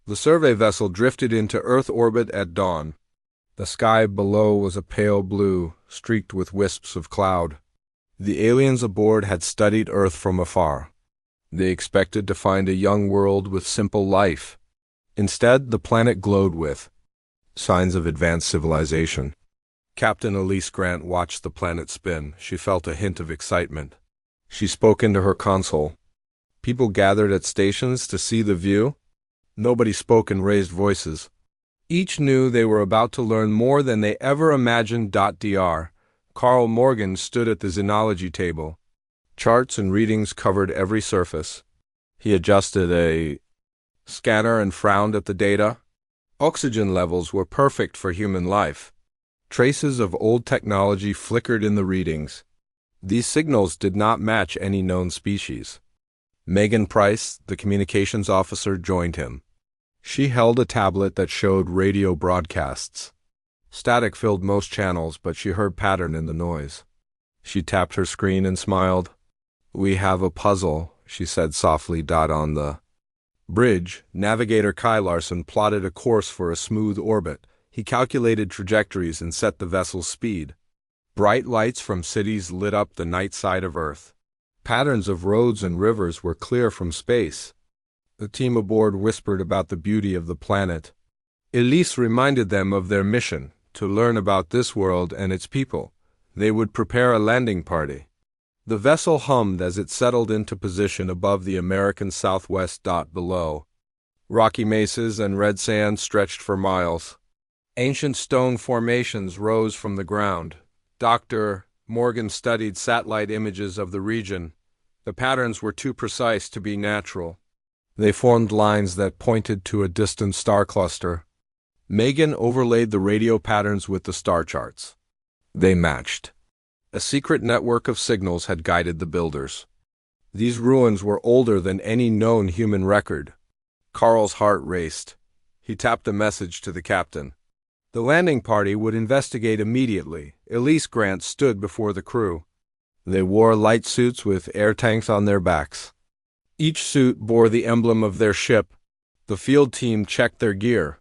The survey vessel drifted into Earth orbit at dawn. The sky below was a pale blue, streaked with wisps of cloud. The aliens aboard had studied Earth from afar. They expected to find a young world with simple life. Instead, the planet glowed with signs of advanced civilization. Captain Elise Grant watched the planet spin. She felt a hint of excitement. She spoke into her console. People gathered at stations to see the view. Nobody spoke in raised voices. Each knew they were about to learn more than they ever imagined. Dr. Carl Morgan stood at the xenology table. Charts and readings covered every surface. He adjusted a scanner and frowned at the data. Oxygen levels were perfect for human life. Traces of old technology flickered in the readings. These signals did not match any known species. Megan Price, the communications officer, joined him. She held a tablet that showed radio broadcasts. Static filled most channels, but she heard pattern in the noise. She tapped her screen and smiled. "We have a puzzle," she said softly. On the bridge, Navigator Kai Larson plotted a course for a smooth orbit. He calculated trajectories and set the vessel's speed. Bright lights from cities lit up the night side of Earth. Patterns of roads and rivers were clear from space. The team aboard whispered about the beauty of the planet. Elise reminded them of their mission, to learn about this world and its people. They would prepare a landing party. The vessel hummed as it settled into position above the American Southwest. Below, rocky mesas and red sand stretched for miles. Ancient stone formations rose from the ground. Dr. Morgan studied satellite images of the region. The patterns were too precise to be natural. They formed lines that pointed to a distant star cluster. Megan overlaid the radio patterns with the star charts. They matched. A secret network of signals had guided the builders. These ruins were older than any known human record. Carl's heart raced. He tapped a message to the captain. The landing party would investigate immediately. Elise Grant stood before the crew. They wore light suits with air tanks on their backs. Each suit bore the emblem of their ship. The field team checked their gear.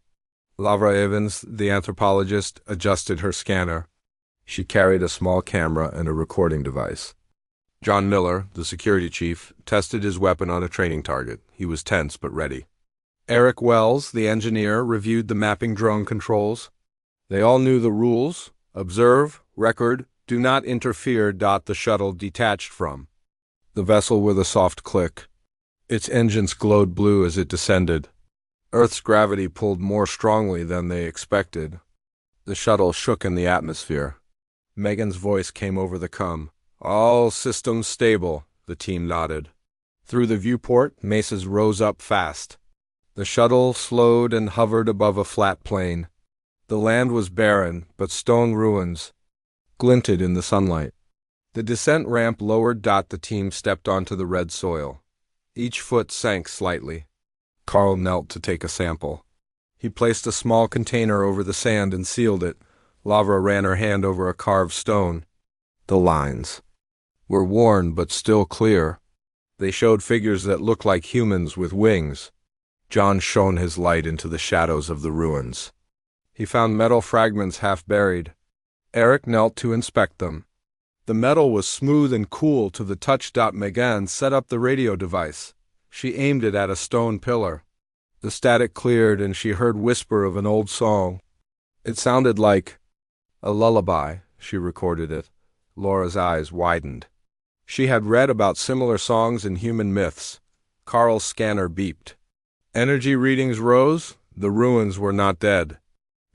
Lavra Evans, the anthropologist, adjusted her scanner. She carried a small camera and a recording device. John Miller, the security chief, tested his weapon on a training target. He was tense but ready. Eric Wells, the engineer, reviewed the mapping drone controls. They all knew the rules. Observe, record, do not interfere. The shuttle detached from the vessel with a soft click. Its engines glowed blue as it descended. Earth's gravity pulled more strongly than they expected. The shuttle shook in the atmosphere. Megan's voice came over the comm. "All systems stable," the team nodded. Through the viewport, mesas rose up fast. The shuttle slowed and hovered above a flat plain. The land was barren, but stone ruins glinted in the sunlight. The descent ramp lowered. The team stepped onto the red soil. Each foot sank slightly. Carl knelt to take a sample. He placed a small container over the sand and sealed it. Lavra ran her hand over a carved stone. The lines were worn but still clear. They showed figures that looked like humans with wings. John shone his light into the shadows of the ruins. He found metal fragments half buried. Eric knelt to inspect them. The metal was smooth and cool to the touch. Megan set up the radio device. She aimed it at a stone pillar. The static cleared and she heard whisper of an old song. It sounded like a lullaby. She recorded it. Laura's eyes widened. She had read about similar songs in human myths. Carl's scanner beeped. Energy readings rose. The ruins were not dead.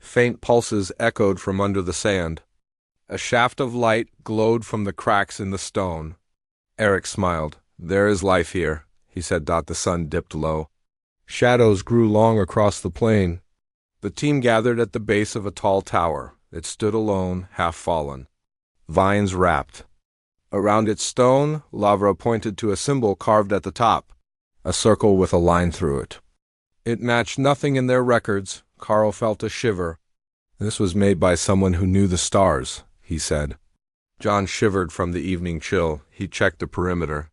Faint pulses echoed from under the sand. A shaft of light glowed from the cracks in the stone. Eric smiled. "There is life here," he said. The sun dipped low. Shadows grew long across the plain. The team gathered at the base of a tall tower. It stood alone, half fallen. Vines wrapped. Around its stone, Lavra pointed to a symbol carved at the top, a circle with a line through it. It matched nothing in their records. Carl felt a shiver. "This was made by someone who knew the stars," he said. John shivered from the evening chill. He checked the perimeter.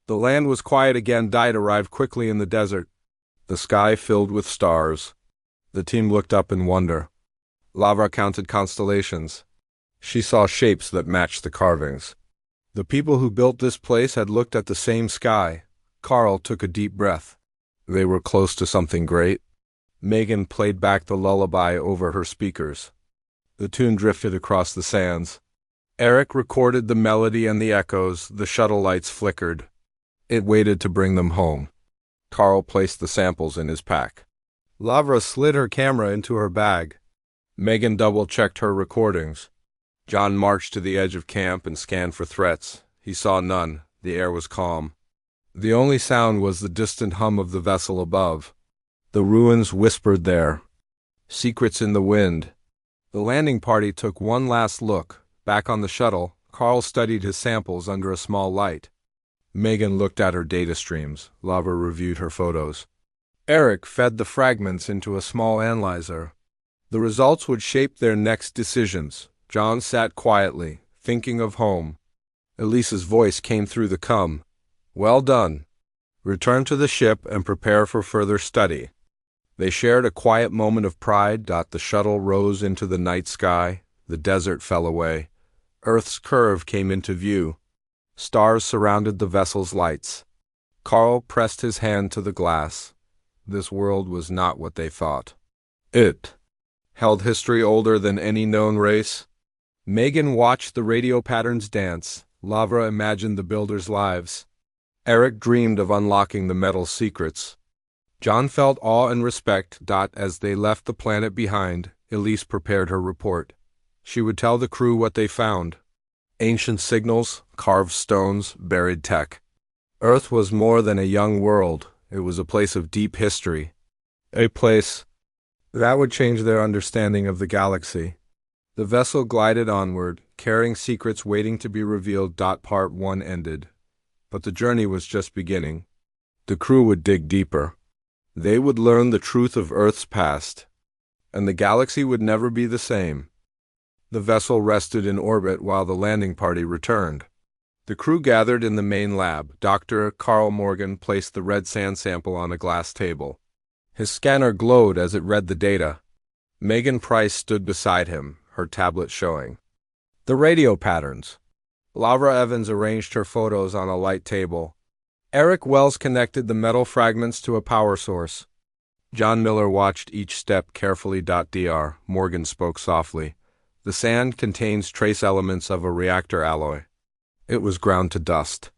The land was quiet again. Arrived quickly in the desert. the sky filled with stars. The team looked up in wonder. Lavra counted constellations. She saw shapes that matched the carvings. The people who built this place had looked at the same sky. Carl took a deep breath. They were close to something great. Megan played back the lullaby over her speakers. The tune drifted across the sands. Eric recorded the melody and the echoes. The shuttle lights flickered. It waited to bring them home. Carl placed the samples in his pack. Lavra slid her camera into her bag. Megan double-checked her recordings. John marched to the edge of camp and scanned for threats. He saw none. The air was calm. The only sound was the distant hum of the vessel above. The ruins whispered there. Secrets in the wind. The landing party took one last look. Back on the shuttle, Carl studied his samples under a small light. Megan looked at her data streams. Lavra reviewed her photos. Eric fed the fragments into a small analyzer. The results would shape their next decisions. John sat quietly, thinking of home. Elise's voice came through the cum. Well done. Return to the ship and prepare for further study. They shared a quiet moment of pride. The shuttle rose into the night sky. The desert fell away. Earth's curve came into view. Stars surrounded the vessel's lights. Carl pressed his hand to the glass. This world was not what they thought. It held history older than any known race. Megan watched the radio patterns dance. Lavra imagined the builders' lives. Eric dreamed of unlocking the metal's secrets. John felt awe and respect. As they left the planet behind, Elise prepared her report. She would tell the crew what they found. Ancient signals, carved stones, buried tech. Earth was more than a young world. It was a place of deep history. A place that would change their understanding of the galaxy. The vessel glided onward, carrying secrets waiting to be revealed. Part 1 ended. But the journey was just beginning. The crew would dig deeper. They would learn the truth of Earth's past. And the galaxy would never be the same. The vessel rested in orbit while the landing party returned. The crew gathered in the main lab. Dr. Carl Morgan placed the red sand sample on a glass table. His scanner glowed as it read the data. Megan Price stood beside him, her tablet showing the radio patterns. Lavra Evans arranged her photos on a light table. Eric Wells connected the metal fragments to a power source. John Miller watched each step carefully. Dr. Morgan spoke softly. The sand contains trace elements of a reactor alloy. It was ground to dust.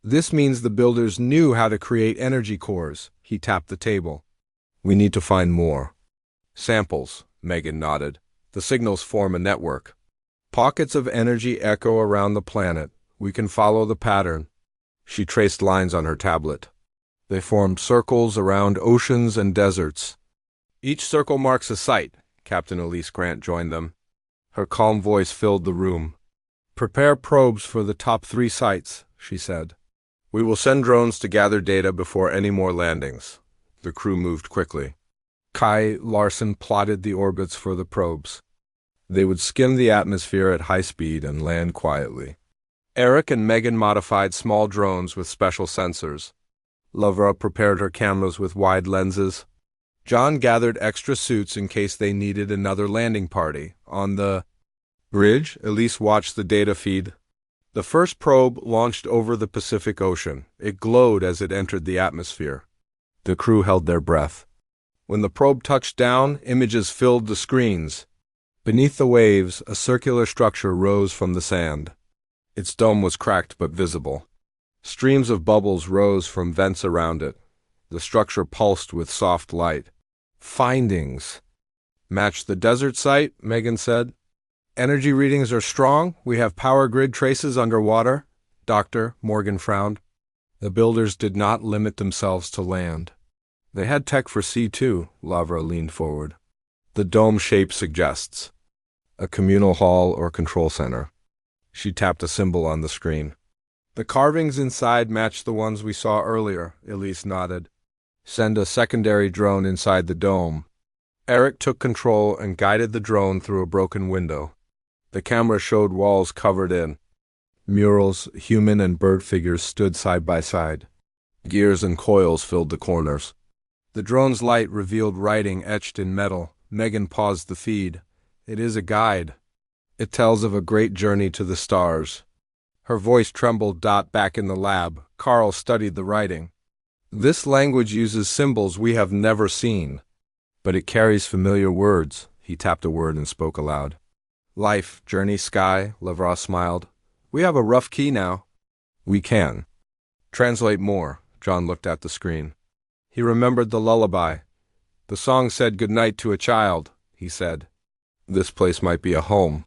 This means the builders knew how to create energy cores. He tapped the table. We need to find more. Samples, Megan nodded. The signals form a network. Pockets of energy echo around the planet. We can follow the pattern. She traced lines on her tablet. They formed circles around oceans and deserts. Each circle marks a site. Captain Elise Grant joined them. Her calm voice filled the room. Prepare probes for the top 3 sites, she said. We will send drones to gather data before any more landings. The crew moved quickly. Kai Larson plotted the orbits for the probes. They would skim the atmosphere at high speed and land quietly. Eric and Megan modified small drones with special sensors. Lavra prepared her cameras with wide lenses. John gathered extra suits in case they needed another landing party. On the bridge, Elise watched the data feed. The first probe launched over the Pacific Ocean. It glowed as it entered the atmosphere. The crew held their breath. When the probe touched down, images filled the screens. Beneath the waves, a circular structure rose from the sand. Its dome was cracked but visible. Streams of bubbles rose from vents around it. The structure pulsed with soft light. Findings match the desert site, Megan said. Energy readings are strong. We have power grid traces underwater. Dr. Morgan frowned. The builders did not limit themselves to land. They had tech for sea too. Lavra leaned forward. The dome shape suggests a communal hall or control center. She tapped a symbol on the screen. The carvings inside match the ones we saw earlier, Elise nodded. Send a secondary drone inside the dome. Eric took control and guided the drone through a broken window. The camera showed walls covered in. Murals, human and bird figures stood side by side. Gears and coils filled the corners. The drone's light revealed writing etched in metal. Megan paused the feed. It is a guide. It tells of a great journey to the stars. Her voice trembled. Back in the lab, Carl studied the writing. This language uses symbols we have never seen. But it carries familiar words. He tapped a word and spoke aloud. Life, journey, sky, Lavra smiled. We have a rough key now. We can. Translate more. John looked at the screen. He remembered the lullaby. The song said goodnight to a child, he said. This place might be a home.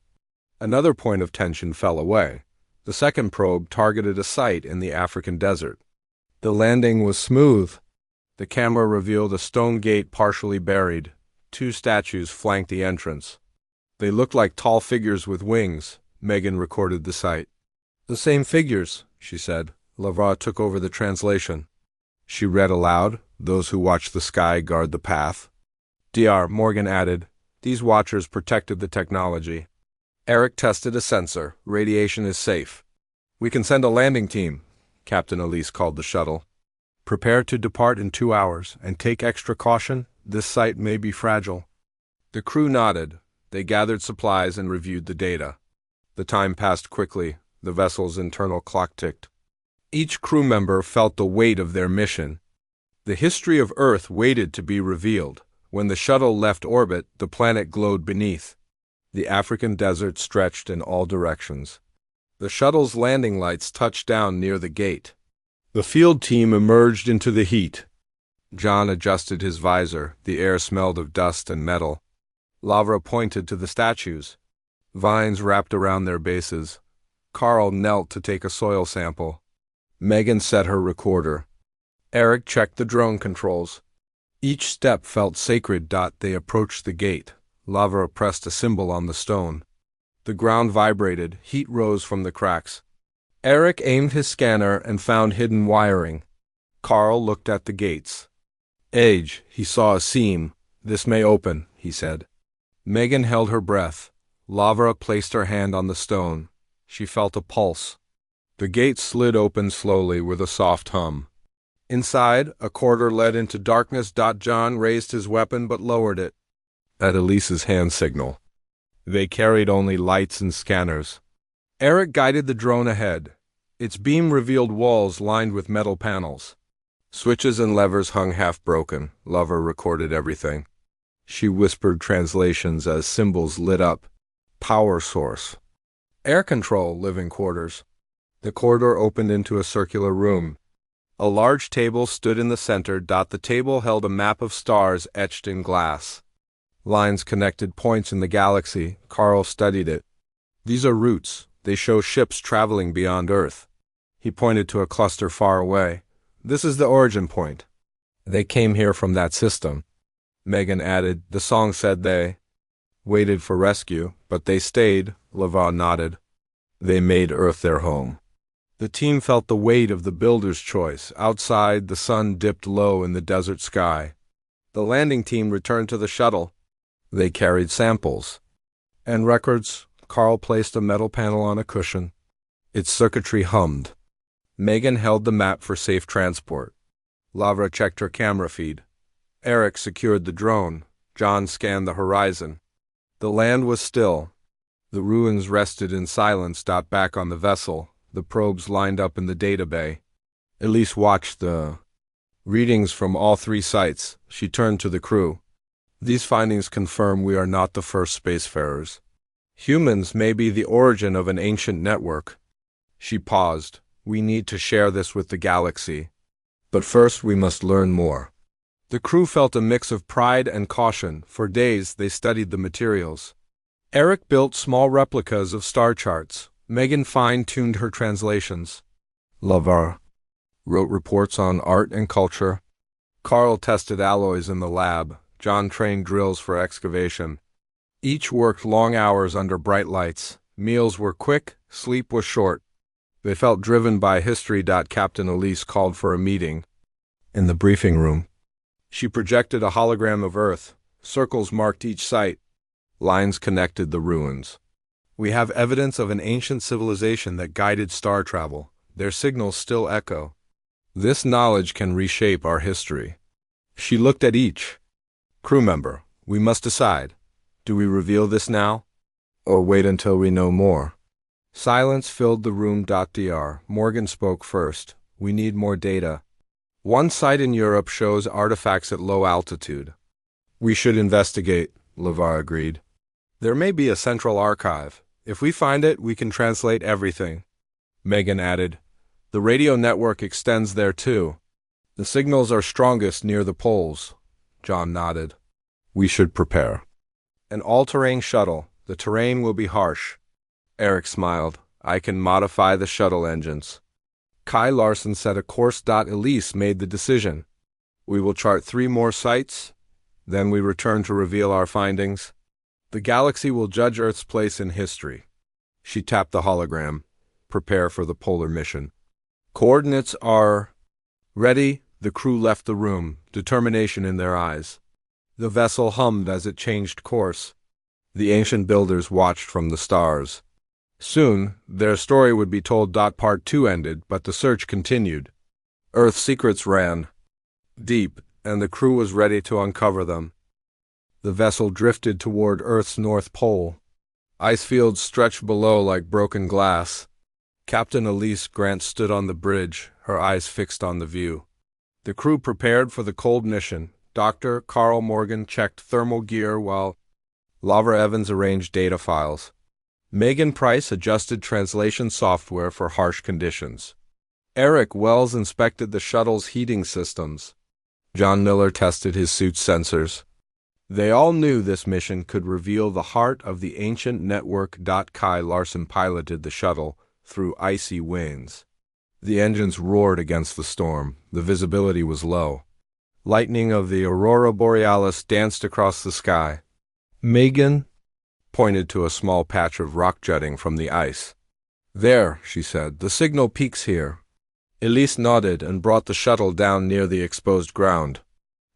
Another point of tension fell away. The second probe targeted a site in the African desert. The landing was smooth. The camera revealed a stone gate partially buried. 2 statues flanked the entrance. They looked like tall figures with wings. Megan recorded the site. The same figures, she said. Lavra took over the translation. She read aloud, those who watch the sky guard the path. Dr. Morgan added, these watchers protected the technology. Eric tested a sensor. Radiation is safe. We can send a landing team, Captain Elise called the shuttle. Prepare to depart in 2 hours, and take extra caution. This site may be fragile. The crew nodded. They gathered supplies and reviewed the data. The time passed quickly. The vessel's internal clock ticked. Each crew member felt the weight of their mission. The history of Earth waited to be revealed. When the shuttle left orbit, the planet glowed beneath. The African desert stretched in all directions. The shuttle's landing lights touched down near the gate. The field team emerged into the heat. John adjusted his visor. The air smelled of dust and metal. Lavra pointed to the statues. Vines wrapped around their bases. Carl knelt to take a soil sample. Megan set her recorder. Eric checked the drone controls. Each step felt sacred. They approached the gate. Lavra pressed a symbol on the stone. The ground vibrated. Heat rose from the cracks. Eric aimed his scanner and found hidden wiring. Carl looked at the gates. Age, he saw a seam. This may open, he said. Megan held her breath. Lavra placed her hand on the stone. She felt a pulse. The gate slid open slowly with a soft hum. Inside, a corridor led into darkness. John raised his weapon but lowered it. At Elise's hand signal. They carried only lights and scanners. Eric guided the drone ahead. Its beam revealed walls lined with metal panels. Switches and levers hung half-broken. Lavra recorded everything. She whispered translations as symbols lit up. Power source. Air control, living quarters. The corridor opened into a circular room. A large table stood in the center. The table held a map of stars etched in glass. Lines connected points in the galaxy. Carl studied it. These are routes. They show ships traveling beyond Earth. He pointed to a cluster far away. This is the origin point. They came here from that system. Megan added, the song said they waited for rescue, but they stayed. Lavra nodded. They made Earth their home. The team felt the weight of the builder's choice. Outside, the sun dipped low in the desert sky. The landing team returned to the shuttle. They carried samples and records. Carl placed a metal panel on a cushion. Its circuitry hummed. Megan held the map for safe transport. Lavra checked her camera feed. Eric secured the drone. John scanned the horizon. The land was still. The ruins rested in silence. Back on the vessel, the probes lined up in the data bay. Elise watched the readings from all 3 sites. She turned to the crew. These findings confirm we are not the first spacefarers. Humans may be the origin of an ancient network. She paused. We need to share this with the galaxy. But first we must learn more. The crew felt a mix of pride and caution. For days they studied the materials. Eric built small replicas of star charts. Megan fine-tuned her translations. Lavra wrote reports on art and culture. Carl tested alloys in the lab. John trained drills for excavation. Each worked long hours under bright lights. Meals were quick, sleep was short. They felt driven by history. Captain Elise called for a meeting. In the briefing room, she projected a hologram of Earth. Circles marked each site. Lines connected the ruins. We have evidence of an ancient civilization that guided star travel. Their signals still echo. This knowledge can reshape our history. She looked at each crew member. We must decide. Do we reveal this now, or wait until we know more? Silence filled the room. Dr. Morgan spoke first. We need more data. One site in Europe shows artifacts at low altitude. We should investigate, LeVar agreed. There may be a central archive. If we find it, we can translate everything. Megan added. The radio network extends there too. The signals are strongest near the poles. John nodded. We should prepare. An all-terrain shuttle. The terrain will be harsh. Eric smiled. I can modify the shuttle engines. Kai Larson set a course. Elise made the decision. We will chart 3 more sites. Then we return to reveal our findings. The galaxy will judge Earth's place in history. She tapped the hologram. Prepare for the polar mission. Coordinates are ready. The crew left the room, determination in their eyes. The vessel hummed as it changed course. The ancient builders watched from the stars. Soon, their story would be told. Part 2 ended, but the search continued. Earth's secrets ran deep, and the crew was ready to uncover them. The vessel drifted toward Earth's North Pole. Ice fields stretched below like broken glass. Captain Elise Grant stood on the bridge, her eyes fixed on the view. The crew prepared for the cold mission. Dr. Carl Morgan checked thermal gear while Lavra Evans arranged data files. Megan Price adjusted translation software for harsh conditions. Eric Wells inspected the shuttle's heating systems. John Miller tested his suit's sensors. They all knew this mission could reveal the heart of the ancient network. Kai Larson piloted the shuttle through icy winds. The engines roared against the storm. The visibility was low. Lightning of the aurora borealis danced across the sky. Megan pointed to a small patch of rock jutting from the ice. There, she said, the signal peaks here. Elise nodded and brought the shuttle down near the exposed ground.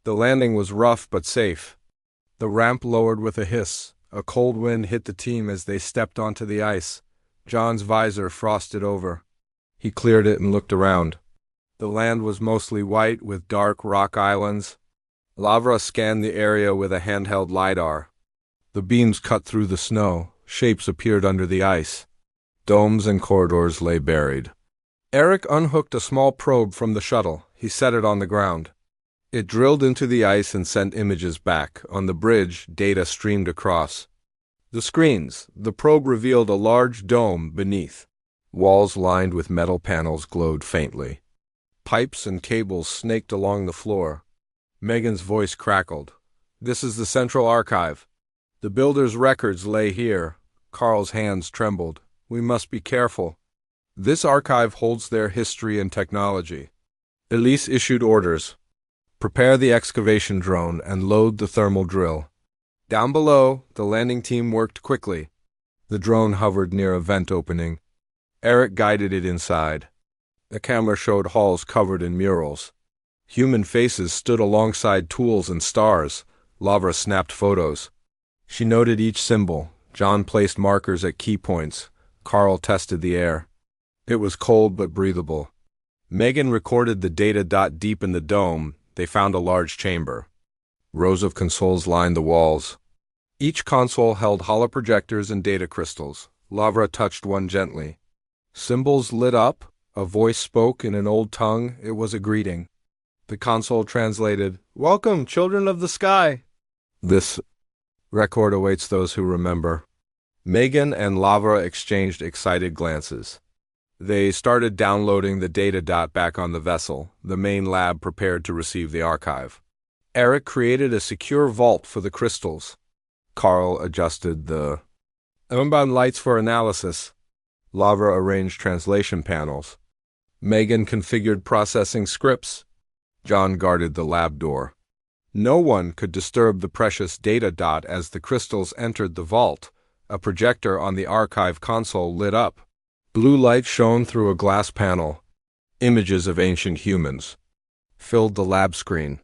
The landing was rough but safe. The ramp lowered with a hiss. A cold wind hit the team as they stepped onto the ice. John's visor frosted over. He cleared it and looked around. The land was mostly white with dark rock islands. Lavra scanned the area with a handheld LiDAR. The beams cut through the snow. Shapes appeared under the ice. Domes and corridors lay buried. Eric unhooked a small probe from the shuttle. He set it on the ground. It drilled into the ice and sent images back. On the bridge, data streamed across. The screens. The probe revealed a large dome beneath. Walls lined with metal panels glowed faintly. Pipes and cables snaked along the floor. Megan's voice crackled. This is the central archive. The builders' records lay here. Carl's hands trembled. We must be careful. This archive holds their history and technology. Elise issued orders. Prepare the excavation drone and load the thermal drill. Down below, the landing team worked quickly. The drone hovered near a vent opening. Eric guided it inside. The camera showed halls covered in murals. Human faces stood alongside tools and stars. Lavra snapped photos. She noted each symbol. John placed markers at key points. Carl tested the air. It was cold but breathable. Megan recorded the data. Deep in the dome, they found a large chamber. Rows of consoles lined the walls. Each console held holoprojectors and data crystals. Lavra touched one gently. Symbols lit up. A voice spoke in an old tongue. It was a greeting. The console translated, "Welcome, children of the sky." This record awaits those who remember. Megan and Lavra exchanged excited glances. They started downloading the data. Back on the vessel, the main lab prepared to receive the archive. Eric created a secure vault for the crystals. Carl adjusted the unbound lights for analysis. Lavra arranged translation panels. Megan configured processing scripts. John guarded the lab door. No one could disturb the precious data. As the crystals entered the vault, a projector on the archive console lit up. Blue light shone through a glass panel. Images of ancient humans filled the lab screen.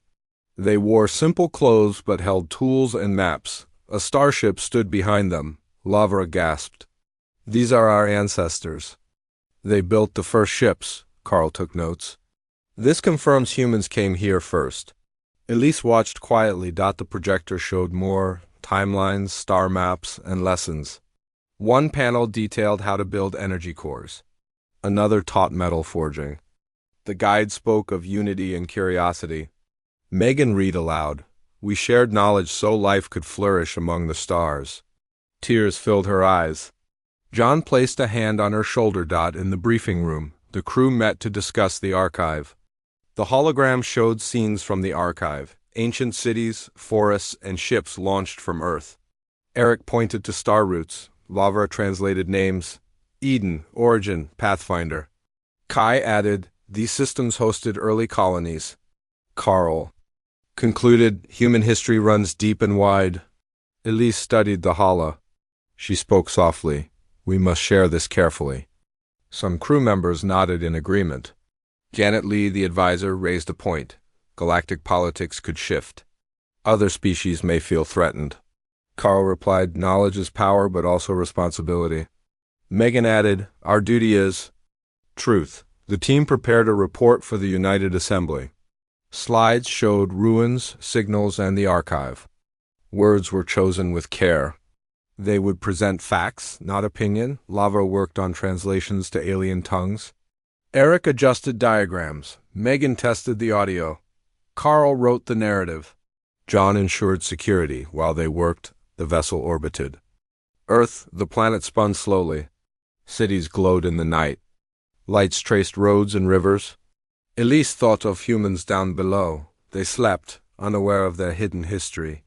They wore simple clothes but held tools and maps. A starship stood behind them. Lavra gasped. These are our ancestors. They built the first ships. Carl took notes. This confirms humans came here first. Elise watched quietly. The projector showed more timelines, star maps, and lessons. One panel detailed how to build energy cores. Another taught metal forging. The guide spoke of unity and curiosity. Megan read aloud. We shared knowledge so life could flourish among the stars. Tears filled her eyes. John placed a hand on her shoulder. In the briefing room, the crew met to discuss the archive. The hologram showed scenes from the archive, ancient cities, forests, and ships launched from Earth. Eric pointed to star routes. Lavra translated names: Eden, Origin, Pathfinder. Kai added, these systems hosted early colonies. Carl concluded, human history runs deep and wide. Elise studied the holo. She spoke softly, we must share this carefully. Some crew members nodded in agreement. Janet Lee, the advisor, raised a point. Galactic politics could shift. Other species may feel threatened. Carl replied, knowledge is power but also responsibility. Megan added, our duty is truth. The team prepared a report for the United Assembly. Slides showed ruins, signals, and the archive. Words were chosen with care. They would present facts, not opinion. Lava worked on translations to alien tongues. Eric adjusted diagrams. Megan tested the audio. Carl wrote the narrative. John ensured security. While they worked, the vessel orbited. Earth, the planet spun slowly. Cities glowed in the night. Lights traced roads and rivers. Elise thought of humans down below. They slept, unaware of their hidden history.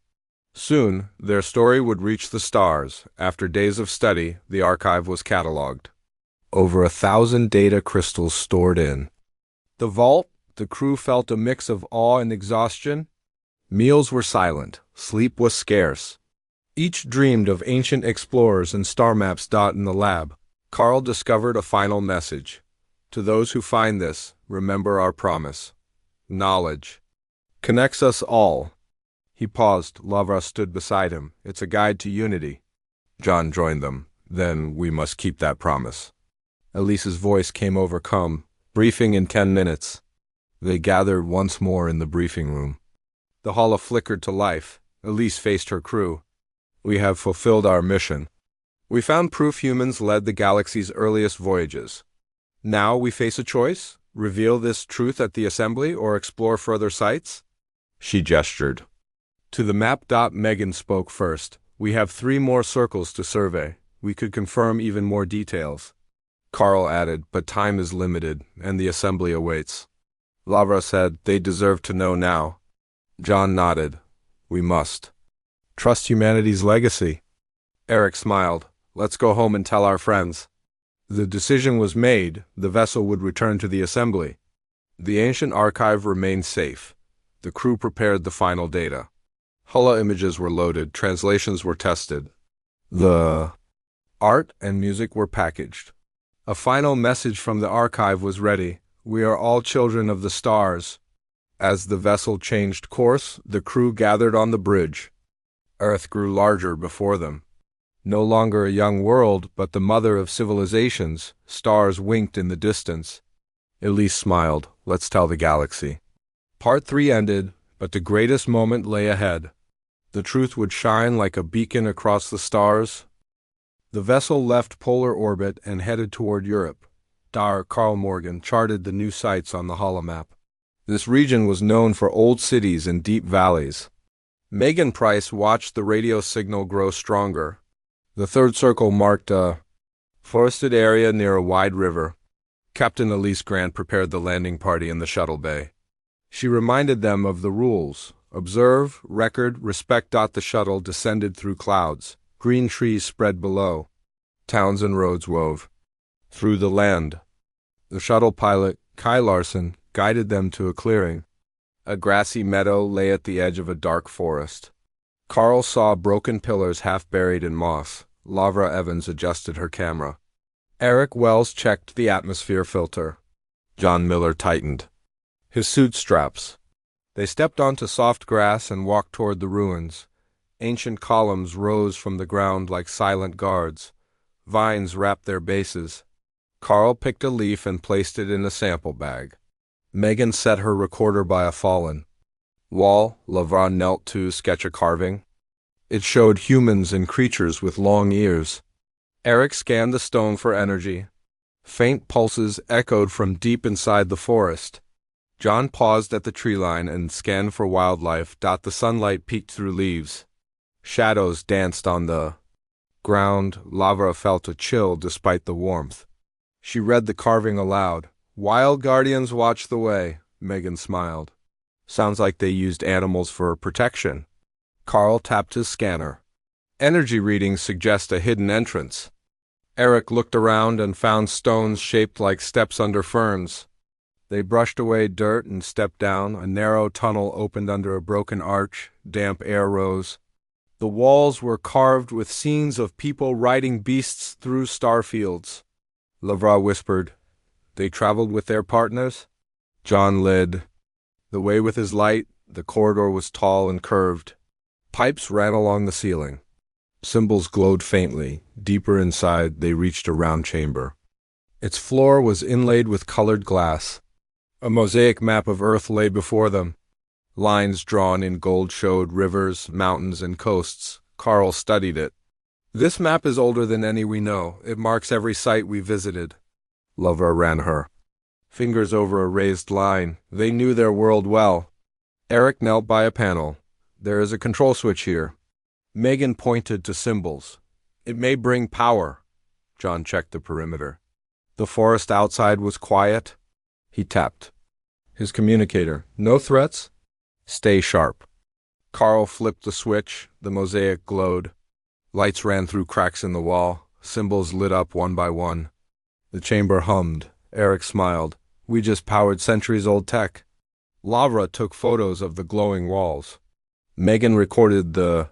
Soon, their story would reach the stars. After days of study, the archive was catalogued. Over 1,000 data crystals stored in the vault. The crew felt a mix of awe and exhaustion. Meals were silent. Sleep was scarce. Each dreamed of ancient explorers and star maps. In the lab, Carl discovered a final message. To those who find this, remember our promise. Knowledge connects us all. He paused. Lavra stood beside him. It's a guide to unity. John joined them. Then we must keep that promise. Elise's voice came overcome. Briefing in 10 minutes. They gathered once more in the briefing room. The holo flickered to life. Elise faced her crew. We have fulfilled our mission. We found proof humans led the galaxy's earliest voyages. Now we face a choice: reveal this truth at the assembly or explore further sites? She gestured to the map. Megan spoke first. We have 3 more circles to survey. We could confirm even more details. Carl added, but time is limited, and the assembly awaits. Lavra said, they deserve to know now. John nodded. We must trust humanity's legacy. Eric smiled. Let's go home and tell our friends. The decision was made. The vessel would return to the assembly. The ancient archive remained safe. The crew prepared the final data. Holo images were loaded. Translations were tested. The art and music were packaged. A final message from the archive was ready. We are all children of the stars. As the vessel changed course, the crew gathered on the bridge. Earth grew larger before them. No longer a young world, but the mother of civilizations. Stars winked in the distance. Elise smiled. Let's tell the galaxy. Part 3 ended, but the greatest moment lay ahead. The truth would shine like a beacon across the stars. The vessel left polar orbit and headed toward Europe. Carl Morgan charted the new sites on the holomap. This region was known for old cities and deep valleys. Megan Price watched the radio signal grow stronger. The third circle marked a forested area near a wide river. Captain Elise Grant prepared the landing party in the shuttle bay. She reminded them of the rules. Observe, record, respect. The shuttle descended through clouds. Green trees spread below. Towns and roads wove through the land. The shuttle pilot, Kai Larson, guided them to a clearing. A grassy meadow lay at the edge of a dark forest. Carl saw broken pillars half buried in moss. Lavra Evans adjusted her camera. Eric Wells checked the atmosphere filter. John Miller tightened his suit straps. They stepped onto soft grass and walked toward the ruins. Ancient columns rose from the ground like silent guards. Vines wrapped their bases. Carl picked a leaf and placed it in a sample bag. Megan set her recorder by a fallen wall. Lavra knelt to sketch a carving. It showed humans and creatures with long ears. Eric scanned the stone for energy. Faint pulses echoed from deep inside the forest. John paused at the tree line and scanned for wildlife. The sunlight peeked through leaves. Shadows danced on the ground. Lavra felt a chill despite the warmth. She read the carving aloud. Wild guardians watch the way, Megan smiled. Sounds like they used animals for protection. Carl tapped his scanner. Energy readings suggest a hidden entrance. Eric looked around and found stones shaped like steps under ferns. They brushed away dirt and stepped down. A narrow tunnel opened under a broken arch. Damp air rose. The walls were carved with scenes of people riding beasts through starfields. Lavra whispered, "They traveled with their partners?" John led the way with his light. The corridor was tall and curved. Pipes ran along the ceiling. Symbols glowed faintly. Deeper inside, they reached a round chamber. Its floor was inlaid with colored glass. A mosaic map of Earth lay before them. Lines drawn in gold showed rivers, mountains, and coasts. Carl studied it. "This map is older than any we know. It marks every site we visited." Lavra ran her fingers over a raised line. They knew their world well. Eric knelt by a panel. "There is a control switch here." Megan pointed to symbols. "It may bring power." John checked the perimeter. The forest outside was quiet. He tapped his communicator. "No threats? Stay sharp." Carl flipped the switch. The mosaic glowed. Lights ran through cracks in the wall. Symbols lit up one by one. The chamber hummed. Eric smiled. "We just powered centuries-old tech." Lavra took photos of the glowing walls. Megan recorded the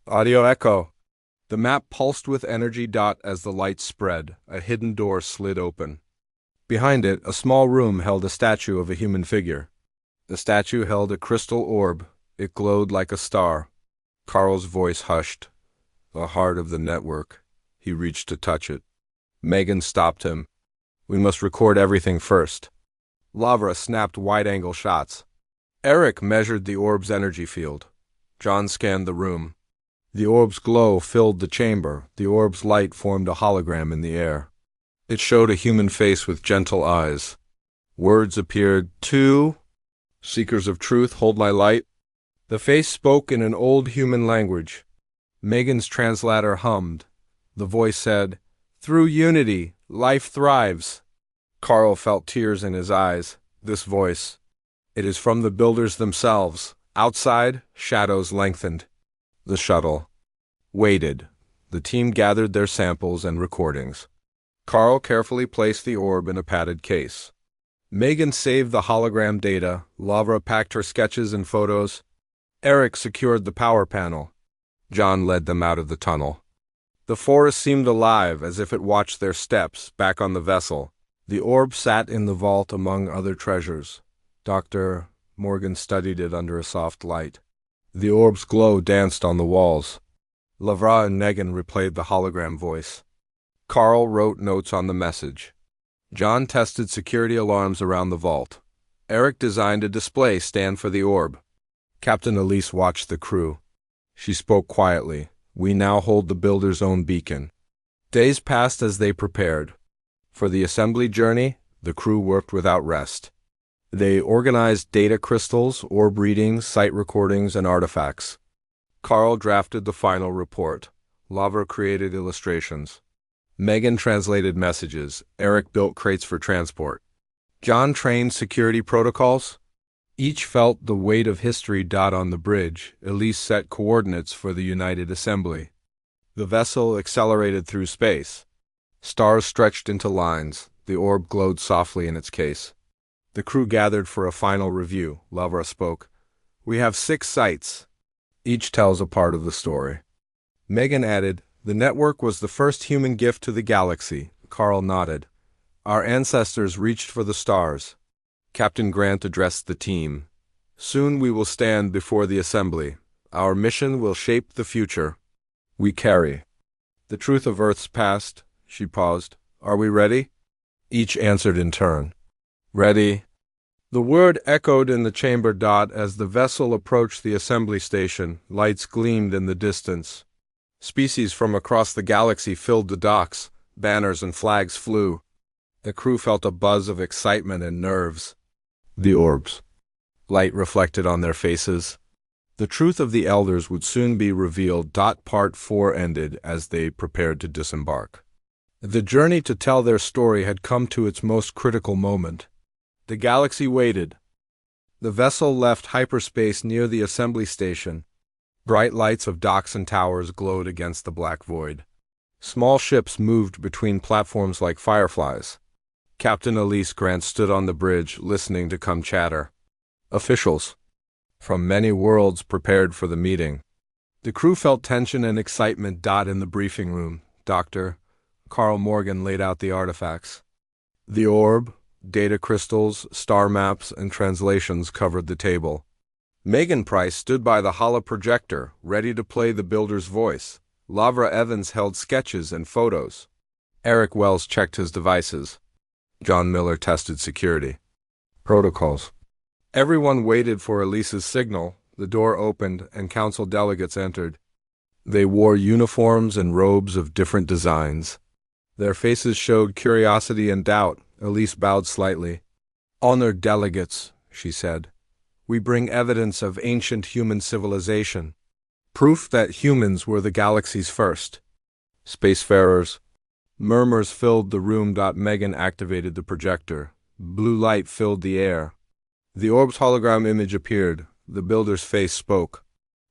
audio echo. The map pulsed with energy. As the light spread, a hidden door slid open. Behind it, a small room held a statue of a human figure. The statue held a crystal orb. It glowed like a star. Carl's voice hushed. "The heart of the network." He reached to touch it. Megan stopped him. "We must record everything first." Lavra snapped wide-angle shots. Eric measured the orb's energy field. John scanned the room. The orb's glow filled the chamber. The orb's light formed a hologram in the air. It showed a human face with gentle eyes. Words appeared. "Two seekers of truth, hold my light." The face spoke in an old human language. Megan's translator hummed. The voice said, "Through unity, life thrives." Carl felt tears in his eyes. This voice. It is from the builders themselves. Outside, shadows lengthened. The shuttle waited. The team gathered their samples and recordings. Carl carefully placed the orb in a padded case. Megan saved the hologram data. Lavra packed her sketches and photos. Eric secured the power panel. John led them out of the tunnel. The forest seemed alive, as if it watched their steps back on the vessel. The orb sat in the vault among other treasures. Dr. Morgan studied it under a soft light. The orb's glow danced on the walls. Lavra and Megan replayed the hologram voice. Carl wrote notes on the message. John tested security alarms around the vault. Eric designed a display stand for the orb. Captain Elise watched the crew. She spoke quietly. "We now hold the builder's own beacon." Days passed as they prepared. For the assembly journey, the crew worked without rest. They organized data crystals, orb readings, site recordings, and artifacts. Carl drafted the final report. Lavra created illustrations. Megan translated messages. Eric built crates for transport. John trained security protocols. Each felt the weight of history. On the bridge, Elise set coordinates for the United Assembly. The vessel accelerated through space. Stars stretched into lines. The orb glowed softly in its case. The crew gathered for a final review. Lavra spoke. "We have 6 sites. Each tells a part of the story." Megan added, "The network was the first human gift to the galaxy." Carl nodded. "Our ancestors reached for the stars." Captain Grant addressed the team. "Soon we will stand before the assembly. Our mission will shape the future. We carry the truth of Earth's past." She paused. "Are we ready?" Each answered in turn. "Ready." The word echoed in the chamber. As the vessel approached the assembly station, lights gleamed in the distance. Species from across the galaxy filled the docks, banners and flags flew. The crew felt a buzz of excitement and nerves. The orbs. Light reflected on their faces. The truth of the elders would soon be revealed. Part 4 ended as they prepared to disembark. The journey to tell their story had come to its most critical moment. The galaxy waited. The vessel left hyperspace near the assembly station. Bright lights of docks and towers glowed against the black void. Small ships moved between platforms like fireflies. Captain Elise Grant stood on the bridge, listening to come chatter. Officials from many worlds prepared for the meeting. The crew felt tension and excitement. In the briefing room, Dr. Carl Morgan laid out the artifacts. The orb, data crystals, star maps, and translations covered the table. Megan Price stood by the holoprojector, ready to play the builder's voice. Lavra Evans held sketches and photos. Eric Wells checked his devices. John Miller tested security protocols. Everyone waited for Elise's signal. The door opened and council delegates entered. They wore uniforms and robes of different designs. Their faces showed curiosity and doubt. Elise bowed slightly. "Honored delegates," she said, "we bring evidence of ancient human civilization. Proof that humans were the galaxy's first spacefarers." Murmurs filled the room. Megan activated the projector. Blue light filled the air. The orb's hologram image appeared. The builder's face spoke.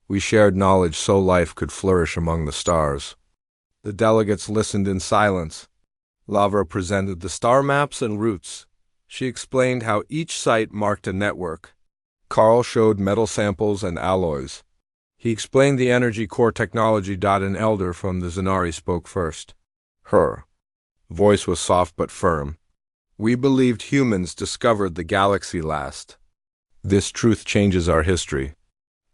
"We shared knowledge so life could flourish among the stars." The delegates listened in silence. Lavra presented the star maps and routes. She explained how each site marked a network. Carl showed metal samples and alloys. He explained the energy core technology. An elder from the Zanari spoke first. Her voice was soft but firm. "We believed humans discovered the galaxy last. This truth changes our history."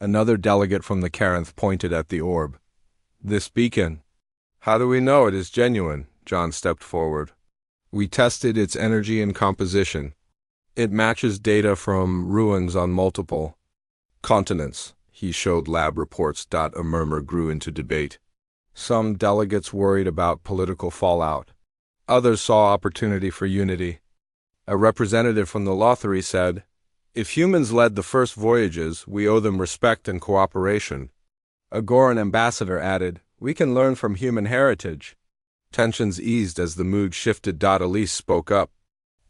Another delegate from the Carinth pointed at the orb. "This beacon. How do we know it is genuine?" John stepped forward. "We tested its energy and composition. It matches data from ruins on multiple continents." He showed lab reports. A murmur grew into debate. Some delegates worried about political fallout. Others saw opportunity for unity. A representative from the Lothary said, "If humans led the first voyages, we owe them respect and cooperation." A Goran ambassador added, "We can learn from human heritage." Tensions eased as the mood shifted. Elise spoke up.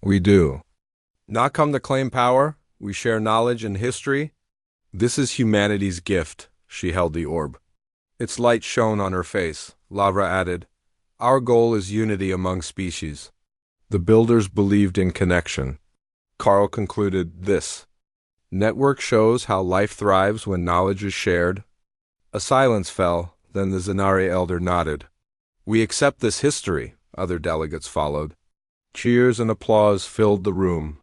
"We do not come to claim power. We share knowledge and history. This is humanity's gift." She held the orb. Its light shone on her face. Lavra added, "Our goal is unity among species." The builders believed in connection. Carl concluded this. "Network shows how life thrives when knowledge is shared." A silence fell, then the Zanari elder nodded. "We accept this history," other delegates followed. Cheers and applause filled the room.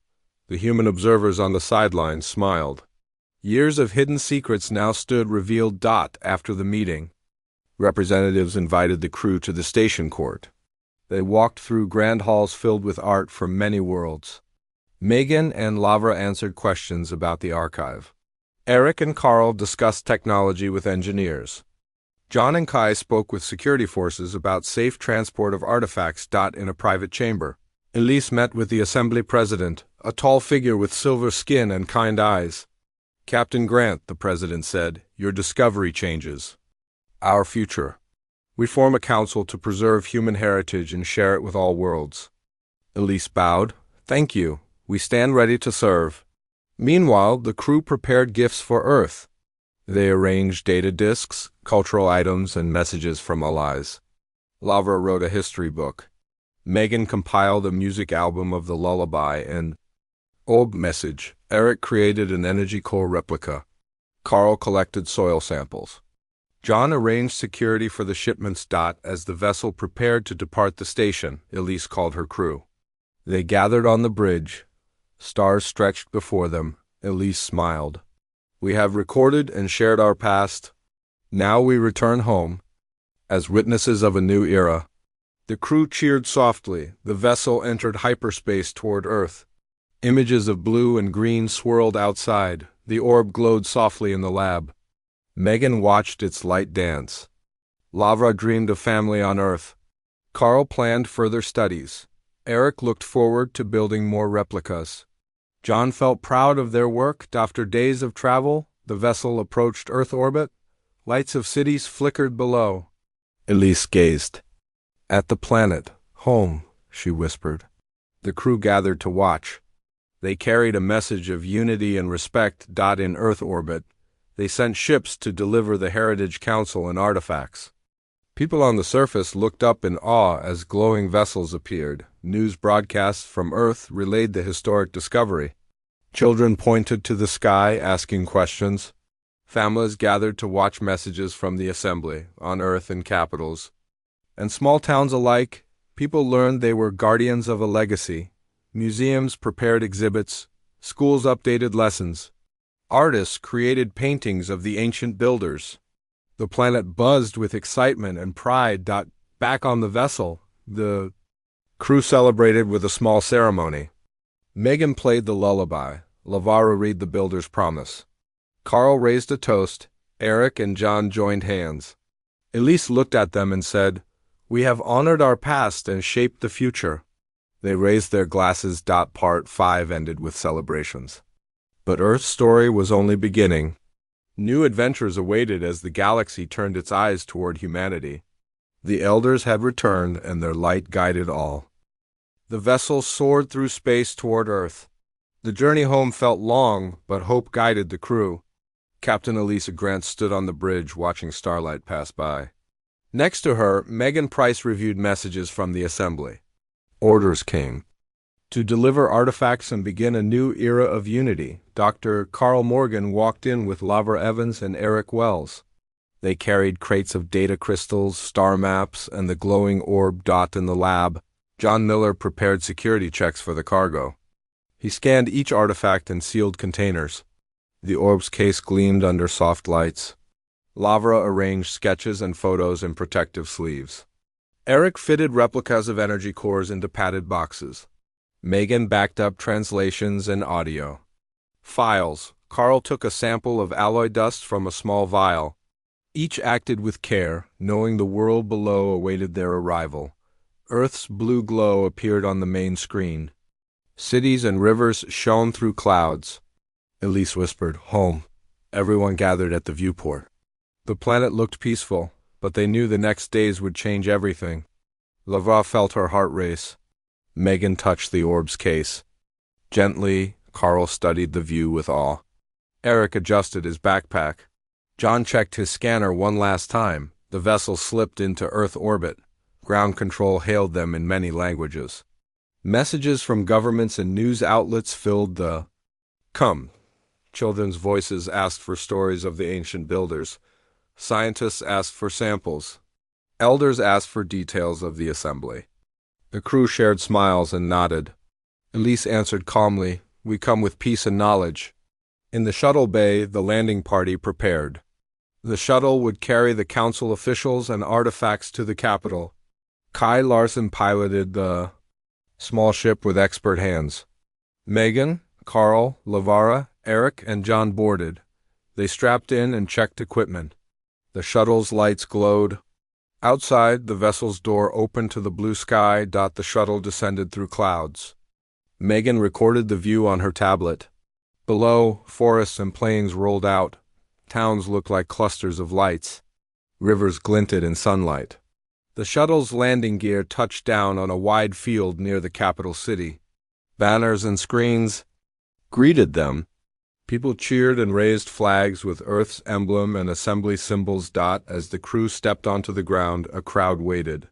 The human observers on the sidelines smiled. Years of hidden secrets now stood revealed. After the meeting, representatives invited the crew to the station court. They walked through grand halls filled with art from many worlds. Megan and Lavra answered questions about the archive. Eric and Carl discussed technology with engineers. John and Kai spoke with security forces about safe transport of artifacts. In a private chamber, Elise met with the assembly president, a tall figure with silver skin and kind eyes. "Captain Grant," the president said, "your discovery changes our future. We form a council to preserve human heritage and share it with all worlds." Elise bowed. "Thank you. We stand ready to serve." Meanwhile, the crew prepared gifts for Earth. They arranged data disks, cultural items, and messages from allies. Lavra wrote a history book. Megan compiled a music album of the lullaby and orb message. Eric created an energy core replica. Carl collected soil samples. John arranged security for the shipments. As the vessel prepared to depart the station, Elise called her crew. They gathered on the bridge. Stars stretched before them. Elise smiled. "We have recorded and shared our past. Now we return home as witnesses of a new era." The crew cheered softly. The vessel entered hyperspace toward Earth. Images of blue and green swirled outside. The orb glowed softly in the lab. Megan watched its light dance. Lavra dreamed of family on Earth. Carl planned further studies. Eric looked forward to building more replicas. John felt proud of their work. After days of travel, the vessel approached Earth orbit. Lights of cities flickered below. Elise gazed. At the planet, home, she whispered. The crew gathered to watch. They carried a message of unity and respect. In Earth orbit, they sent ships to deliver the Heritage Council and artifacts. People on the surface looked up in awe as glowing vessels appeared. News broadcasts from Earth relayed the historic discovery. Children pointed to the sky, asking questions. Families gathered to watch messages from the assembly, on Earth and capitals. And small towns alike, people learned they were guardians of a legacy. Museums prepared exhibits. Schools updated lessons. Artists created paintings of the ancient builders. The planet buzzed with excitement and pride. Back on the vessel, the crew celebrated with a small ceremony. Megan played the lullaby. Lavara read the builder's promise. Carl raised a toast. Eric and John joined hands. Elise looked at them and said, "We have honored our past and shaped the future." They raised their glasses. Part 5 ended with celebrations. But Earth's story was only beginning. New adventures awaited as the galaxy turned its eyes toward humanity. The elders had returned, and their light guided all. The vessel soared through space toward Earth. The journey home felt long, but hope guided the crew. Captain Elisa Grant stood on the bridge watching starlight pass by. Next to her, Megan Price reviewed messages from the assembly. Orders came. To deliver artifacts and begin a new era of unity, Dr. Carl Morgan walked in with Lavra Evans and Eric Wells. They carried crates of data crystals, star maps, and the glowing orb. In the lab, John Miller prepared security checks for the cargo. He scanned each artifact in sealed containers. The orb's case gleamed under soft lights. Lavra arranged sketches and photos in protective sleeves. Eric fitted replicas of energy cores into padded boxes. Megan backed up translations and audio. Files. Carl took a sample of alloy dust from a small vial. Each acted with care, knowing the world below awaited their arrival. Earth's blue glow appeared on the main screen. Cities and rivers shone through clouds. Elise whispered, "Home." Everyone gathered at the viewport. The planet looked peaceful, but they knew the next days would change everything. Lavra felt her heart race. Megan touched the orb's case. Gently, Carl studied the view with awe. Eric adjusted his backpack. John checked his scanner one last time. The vessel slipped into Earth orbit. Ground control hailed them in many languages. Messages from governments and news outlets filled the "Come." Children's voices asked for stories of the ancient builders. Scientists asked for samples. Elders asked for details of the assembly. The crew shared smiles and nodded. Elise answered calmly, "We come with peace and knowledge." In the shuttle bay, the landing party prepared. The shuttle would carry the council officials and artifacts to the capital. Kai Larson piloted the small ship with expert hands. Megan, Carl, Lavara, Eric, and John boarded. They strapped in and checked equipment. The shuttle's lights glowed. Outside, the vessel's door opened to the blue sky. The shuttle descended through clouds. Megan recorded the view on her tablet. Below, forests and plains rolled out. Towns looked like clusters of lights. Rivers glinted in sunlight. The shuttle's landing gear touched down on a wide field near the capital city. Banners and screens greeted them. People cheered and raised flags with Earth's emblem and assembly symbols. As the crew stepped onto the ground, a crowd waited.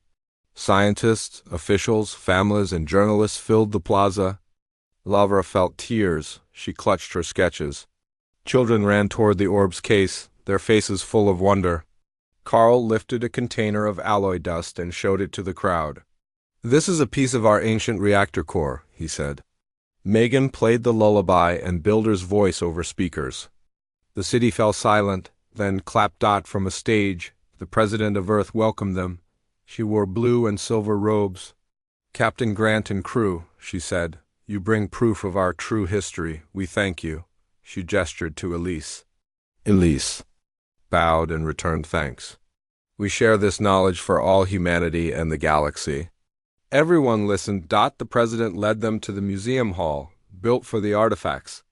Scientists, officials, families, and journalists filled the plaza. Lavra felt tears. She clutched her sketches. Children ran toward the orb's case, their faces full of wonder. Carl lifted a container of alloy dust and showed it to the crowd. "This is a piece of our ancient reactor core," he said. Megan played the lullaby and Builder's voice over speakers. The city fell silent, then clapped. From a stage, the president of Earth welcomed them. She wore blue and silver robes. "Captain Grant and crew," she said, You bring proof of our true history. We thank you. She gestured to Elise. Elise bowed and returned thanks. We share this knowledge for all humanity and the galaxy. Everyone listened. The president led them to the museum hall, built for the artifacts.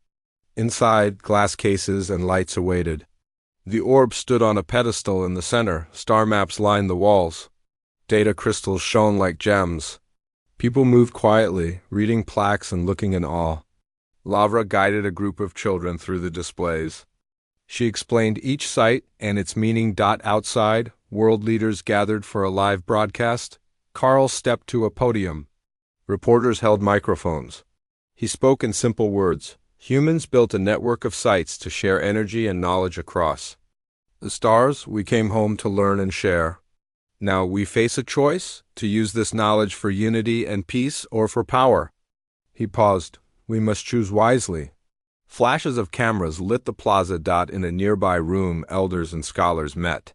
Inside, glass cases and lights awaited. The orb stood on a pedestal in the center. Star maps lined the walls. Data crystals shone like gems. People moved quietly, reading plaques and looking in awe. Lavra guided a group of children through the displays. She explained each site and its meaning. Outside, world leaders gathered for a live broadcast. Carl stepped to a podium. Reporters held microphones. He spoke in simple words. Humans built a network of sites to share energy and knowledge across the stars. We came home to learn and share. Now we face a choice, to use this knowledge for unity and peace or for power. He paused. We must choose wisely. Flashes of cameras lit the plaza. In a nearby room, elders and scholars met.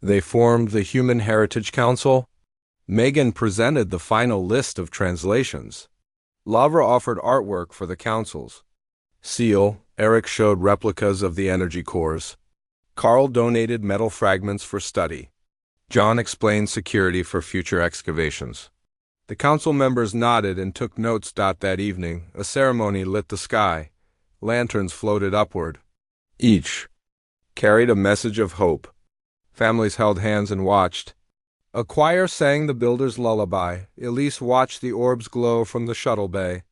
They formed the Human Heritage Council. Megan presented the final list of translations. Lavra offered artwork for the councils. Eric showed replicas of the energy cores. Carl donated metal fragments for study. John explained security for future excavations. The council members nodded and took notes. That evening, a ceremony lit the sky. Lanterns floated upward. Each carried a message of hope. Families held hands and watched. A choir sang the builder's lullaby. Elise watched the orbs glow from the shuttle bay.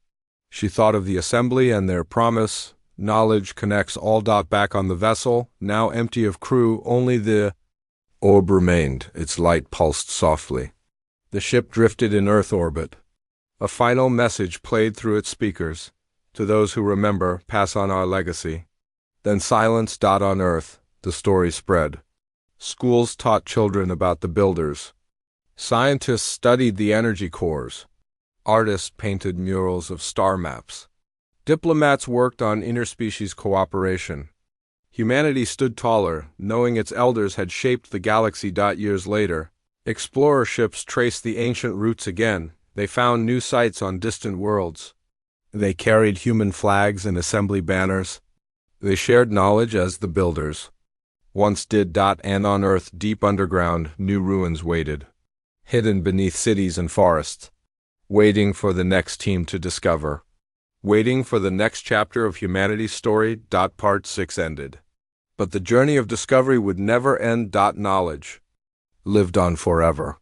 She thought of the assembly and their promise. Knowledge connects all. Back on the vessel, now empty of crew, only the orb remained. Its light pulsed softly. The ship drifted in Earth orbit. A final message played through its speakers. To those who remember, pass on our legacy. Then silence. On Earth, the story spread. Schools taught children about the builders. Scientists studied the energy cores. Artists painted murals of star maps. Diplomats worked on interspecies cooperation. Humanity stood taller, knowing its elders had shaped the galaxy. Years later, explorer ships traced the ancient routes again. They found new sites on distant worlds. They carried human flags and assembly banners. They shared knowledge as the builders once did. And on Earth, deep underground, new ruins waited, hidden beneath cities and forests, waiting for the next team to discover, waiting for the next chapter of humanity's story. Part 6 ended. But the journey of discovery would never end. Knowledge lived on forever.